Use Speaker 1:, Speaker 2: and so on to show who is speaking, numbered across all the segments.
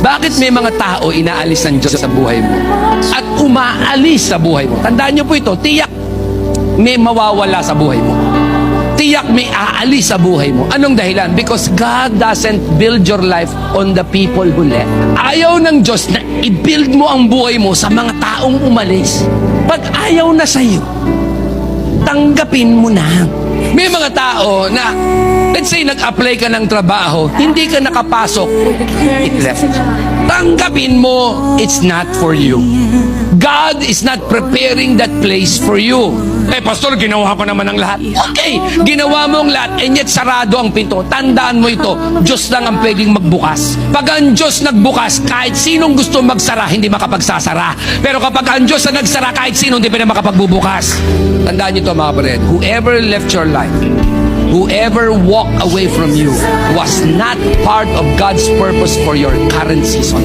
Speaker 1: Bakit may mga tao inaalis ng Diyos sa buhay mo at umaalis sa buhay mo? Tandaan niyo po ito, tiyak may mawawala sa buhay mo. Tiyak may aalis sa buhay mo. Anong dahilan? Because God doesn't build your life on the people who left. Ayaw ng Diyos na i-build mo ang buhay mo sa mga taong umalis. Pag ayaw na sa'yo, tanggapin mo na. May mga tao na, let's say, nag-apply ka ng trabaho, hindi ka nakapasok, it left. Tanggapin mo, it's not for you. God is not preparing that place for you. Pastor, ginawa ko naman ang lahat. Okay, ginawa mo ang lahat, and yet sarado ang pinto. Tandaan mo ito, Diyos lang ang pwedeng magbukas. Pag ang Diyos nagbukas, kahit sinong gusto magsara, hindi makapagsasara. Pero kapag ang Diyos na nagsara, kahit sino hindi pa na makapagbubukas. Tandaan niyo ito, mga kapatid. Whoever left your life, whoever walked away from you, was not part of God's purpose for your current season.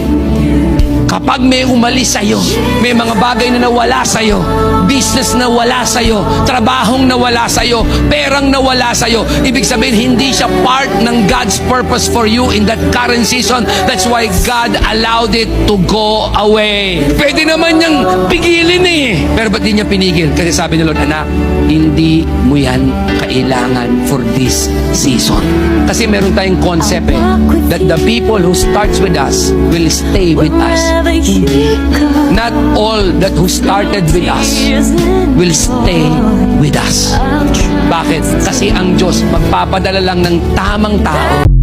Speaker 1: Kapag may umalis sa'yo, may mga bagay na nawala sa'yo, business na wala sa'yo, trabahong nawala sa'yo, perang nawala sa'yo, ibig sabihin hindi siya part ng God's purpose for you in that current season. That's why God allowed it to go away. Pwede naman niyang pigilin eh. Pero ba't di niya pinigil? Kasi sabi ni Lord, anak, hindi mo yan kailangan for this season. Kasi meron tayong concept that the people who starts with us will stay with us. Not all that who started with us will stay with us. Bakit? Kasi ang Diyos magpapadala lang ng tamang tao